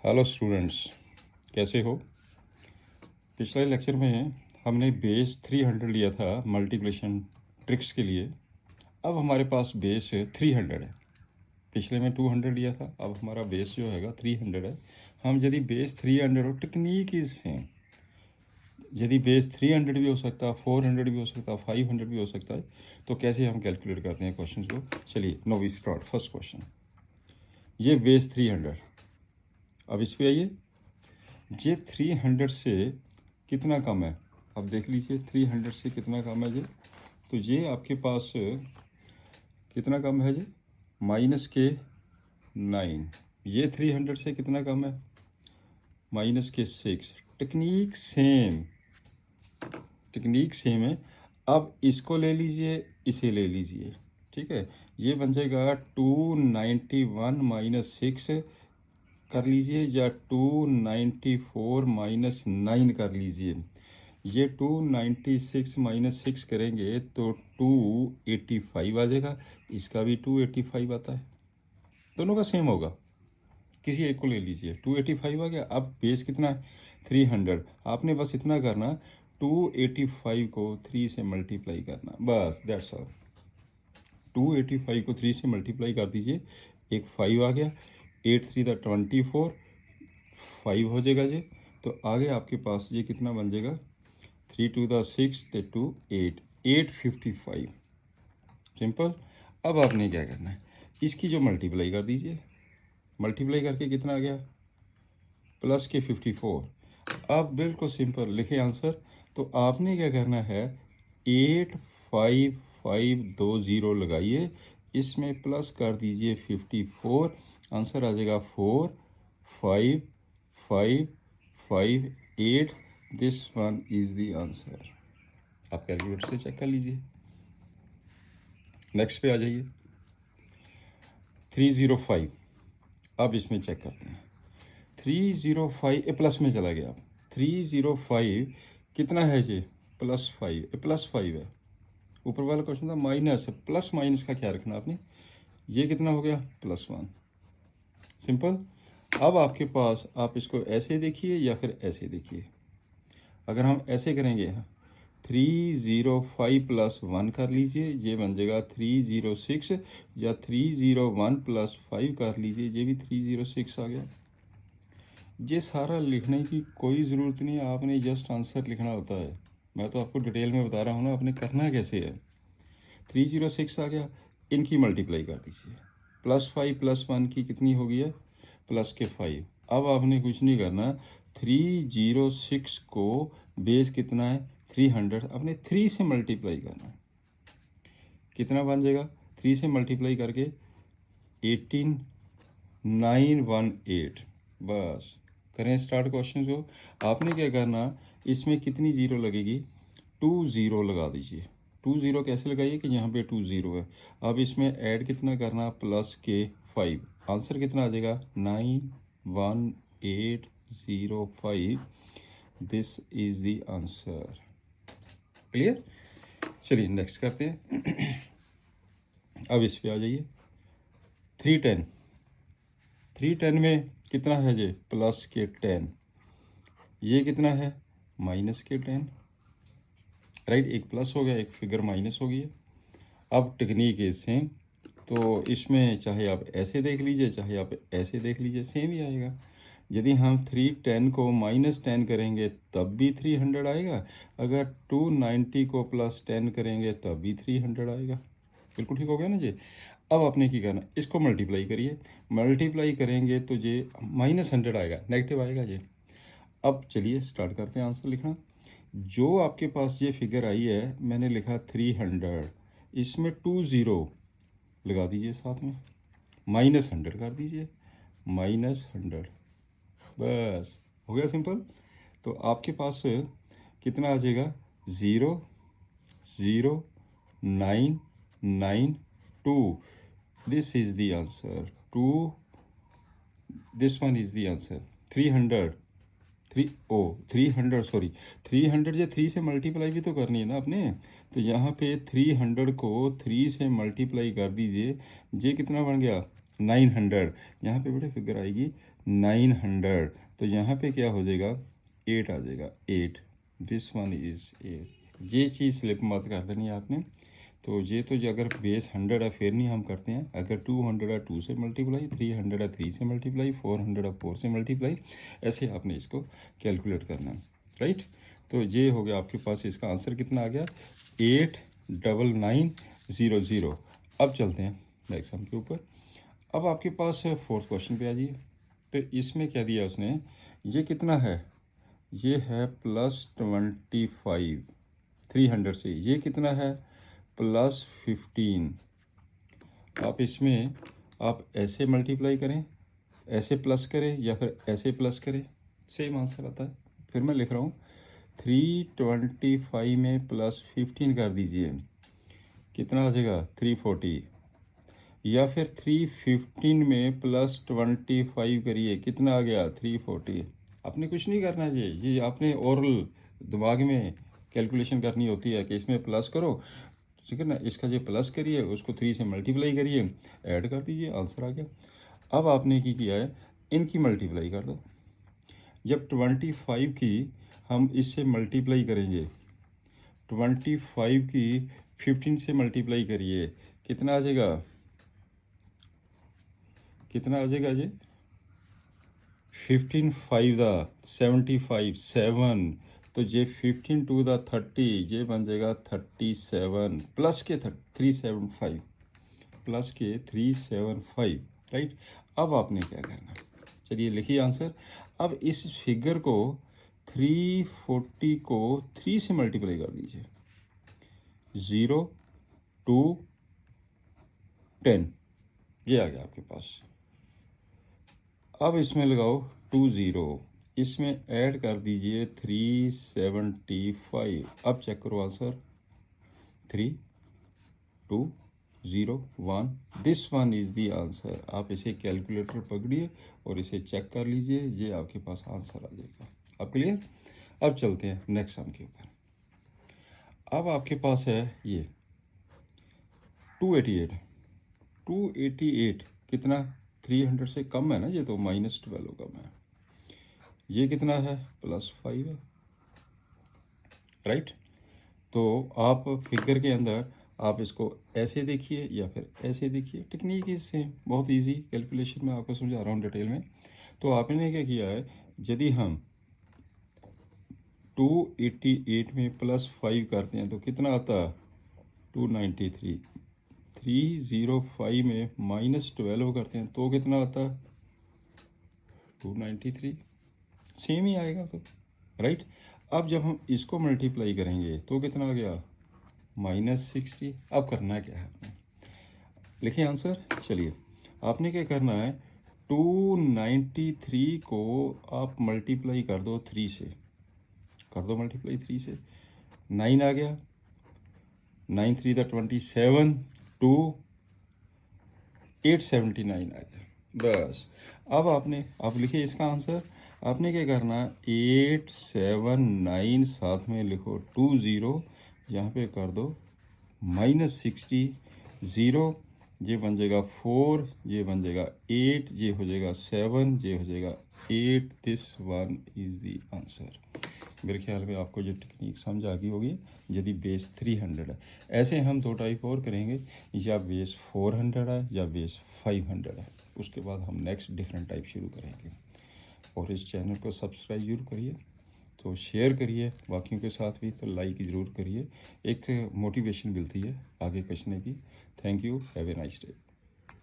Hello students, कैसे हो। पिछले लेक्चर में हमने बेस 300 लिया था मल्टीप्लिकेशन ट्रिक्स के लिए। अब हमारे पास बेस 300 है। पिछले में 200 लिया था, अब हमारा बेस जो हैगा 300 है। हम यदि बेस 300 हो, टेक्निक इज सेम। यदि बेस 300 भी हो सकता है, 400 भी हो सकता है, 500 भी हो सकता है, तो कैसे हम कैलकुलेट करते हैं क्वेश्चन को। चलिए now we start. First question, ये बेस 300। अब इस पे आइए, ये 300 से कितना कम है। अब देख लीजिए 300 से कितना कम है ये। तो ये आपके पास कितना कम है ये, -9। ये 300 से कितना कम है, -6। टेक्निक सेम, टेक्निक सेम है। अब इसको ले लीजिए, इसे ले लीजिए, ठीक है। ये बन जाएगा 291 - 6 कर लीजिए, या 294 - 9 कर लीजिए। ये 296 - 6 करेंगे तो 285 आ जाएगा। इसका भी 285 आता है, दोनों का सेम होगा। किसी एक को ले लीजिए, 285 आ गया। अब बेस कितना है, 300। आपने बस इतना करना, 285 को 3 से मल्टीप्लाई करना, बस दैट्स ऑल। 285 को 3 से मल्टीप्लाई कर दीजिए, एक 5 आ गया। 8 3 24, 5 हो जाएगा ये। तो आगे आपके पास ये कितना बन जाएगा, 3 2 6 2 8, 855। सिंपल। अब आपने क्या करना है, इसकी जो मल्टीप्लाई कर दीजिए। मल्टीप्लाई करके कितना आ गया, प्लस के 54। अब बिल्कुल सिंपल लिखे आंसर। तो आपने क्या करना है, 85520 लगाइए, इसमें प्लस कर दीजिए 54। आंसर आ जाएगा 45558। This one is the answer. आप कैलकुलेटर से चेक कर लीजिए। नेक्स्ट पे आ जाइए, 305। अब इसमें चेक करते हैं। 305 प्लस में चला गया। 305 कितना है ये, +5, +5 है। ऊपर वाला क्वेश्चन था माइनस, प्लस माइनस का ख्याल रखना आपने। ये कितना हो गया, +1। सिंपल। अब आपके पास, आप इसको ऐसे देखिए या फिर ऐसे देखिए। अगर हम ऐसे करेंगे, 305 + 1 कर लीजिए, ये बन जाएगा 306। या 301 + 5 कर लीजिए, ये भी 306 आ गया। ये सारा लिखने की कोई ज़रूरत नहीं है, आपने जस्ट आंसर लिखना होता है। मैं तो आपको डिटेल में बता रहा हूँ ना, आपने करना कैसे है। 306 आ गया, इनकी मल्टीप्लाई कर दीजिए। +5 + 1 की कितनी हो गई है, +5। अब आपने कुछ नहीं करना, 306 को बेस कितना है 300, अपने 3 से मल्टीप्लाई करना। कितना बन जाएगा, 3 से मल्टीप्लाई करके 18918। बस करें स्टार्ट क्वेश्चन को। आपने क्या करना, इसमें कितनी ज़ीरो लगेगी, 2 ज़ीरो लगा दीजिए। 2 ज़ीरो कैसे लगाइए कि यहाँ पे 2 ज़ीरो है। अब इसमें ऐड कितना करना, +5। आंसर कितना आ जाएगा, 91805। This is the answer. Clear. चलिए नेक्स्ट करते हैं। अब इस पे आ जाइए, 310। 310 में कितना है ये, +10। ये कितना है, -10। राइट, एक प्लस हो गया, एक फिगर माइनस हो गई है। अब टेक्निक है सेम। तो इसमें चाहे आप ऐसे देख लीजिए, चाहे आप ऐसे देख लीजिए, सेम ही आएगा। यदि हम 310 को -10 करेंगे तब भी 300 आएगा। अगर 290 को +10 करेंगे तब भी 300 आएगा। बिल्कुल ठीक हो गया ना जी। अब आपने क्या करना, इसको मल्टीप्लाई करिए। मल्टीप्लाई करेंगे तो ये -100 आएगा, नेगेटिव आएगा ये। अब चलिए स्टार्ट करते हैं आंसर लिखना। जो आपके पास ये फिगर आई है, मैंने लिखा 300, इसमें 2 ज़ीरो लगा दीजिए, साथ में -100 कर दीजिए, -100। बस हो गया सिंपल। तो आपके पास कितना आ जाएगा, 00992। This is the answer, 2, this one is the answer. 300, 300 sorry, 300 ये 3 से मल्टीप्लाई भी तो करनी है ना आपने। तो यहाँ पे 300 को 3 से मल्टीप्लाई कर दीजिए, ये कितना बन गया, 900, यहाँ पे बेटे फिगर आएगी 900, तो यहाँ पे क्या हो जाएगा 8 आ जाएगा 8, दिस वन इज़ 8। ये चीज़ स्लिप मत कर देनी है आपने। तो ये तो जो अगर बेस 100 है फिर नहीं हम करते हैं, अगर 200 है 2 से मल्टीप्लाई, 300 है 3 से मल्टीप्लाई, 400 है 4 से मल्टीप्लाई, ऐसे आपने इसको कैलकुलेट करना है, राइट। तो ये हो गया आपके पास, इसका आंसर कितना आ गया 89900। अब चलते हैं नेक्स्ट सम के ऊपर। अब आपके पास फोर्थ क्वेश्चन पे आ जाइए। तो इसमें क्या दिया उसने, ये कितना है, ये है +25 300 से, ये कितना है +15। आप इसमें आप ऐसे मल्टीप्लाई करें, ऐसे प्लस करें या फिर ऐसे प्लस करें, सेम आंसर आता है। फिर मैं लिख रहा हूँ 325 में +15 कर दीजिए, कितना आ जाएगा 340, या फिर 315 में +25 करिए, कितना आ गया 340। आपने कुछ नहीं करना ये आपने ओरल दिमाग में कैलकुलेशन करनी होती है कि इसमें प्लस करो, ठीक है ना, इसका जो प्लस करिए उसको 3 से मल्टीप्लाई करिए, ऐड कर दीजिए, आंसर आ गया। अब आपने क्या किया है, इनकी मल्टीप्लाई कर दो। जब 25 की हम इससे मल्टीप्लाई करेंगे, 25 की 15 से मल्टीप्लाई करिए, कितना आ जाएगा, कितना आ जाएगा जी 15 5 दा 75 7, तो ये 15 2 दा 30, ये बन जाएगा 37 प्लस के 375 प्लस के 375, राइट। अब आपने क्या करना, चलिए लिखिए आंसर। अब इस फिगर को 340 को 3 से मल्टीप्लाई कर दीजिए, 0 2 10, ये आ गया आपके पास। अब इसमें लगाओ 20, इसमें ऐड कर दीजिए 375। अब चेक करो answer, 3 2 0 1, this one is the answer. आप इसे कैलकुलेटर पकड़िए और इसे चेक कर लीजिए, ये आपके पास आंसर आ जाएगा। अब क्लियर। अब चलते हैं नेक्स्ट सम के ऊपर। अब आपके पास है ये 288 कितना 300 से कम है ना, ये तो -12 कम है, ये कितना है +5 है, राइट। तो आप फिगर के अंदर आप इसको ऐसे देखिए या फिर ऐसे देखिए, टेक्निक इज सेम, बहुत इजी कैलकुलेशन में आपको समझा रहा हूँ डिटेल में। तो आपने क्या किया है, यदि हम 288 में +5 करते हैं तो कितना आता है 293, 305 में -12 करते हैं तो कितना आता है 293, सेम ही आएगा तो, राइट। अब जब हम इसको मल्टीप्लाई करेंगे तो कितना आ गया -60। अब करना क्या है आपने, लिखिए आंसर। चलिए आपने क्या करना है, 293 को आप मल्टीप्लाई कर दो 3 से, कर दो मल्टीप्लाई 3 से, 9 आ गया, 9 3 27, 2 879 आ गया, बस। अब आपने आप लिखिए इसका आंसर। आपने क्या करना, 879 साथ में लिखो 20, यहाँ पे कर दो -60, 0, ये बन जाएगा 4, ये बन जाएगा 8, ये हो जाएगा 7, ये हो जाएगा 8, this one is the answer. मेरे ख्याल में आपको ये टेक्निक समझ आ गई होगी। यदि बेस 300 है, ऐसे हम 2 टाइप और करेंगे, या बेस 400 है या बेस 500 है, उसके बाद हम नेक्स्ट डिफरेंट टाइप शुरू करेंगे। और इस चैनल को सब्सक्राइब जरूर करिए, तो शेयर करिए बाकियों के साथ भी, तो लाइक ज़रूर करिए, एक मोटिवेशन मिलती है आगे पढ़ने की। Thank you, have a nice day.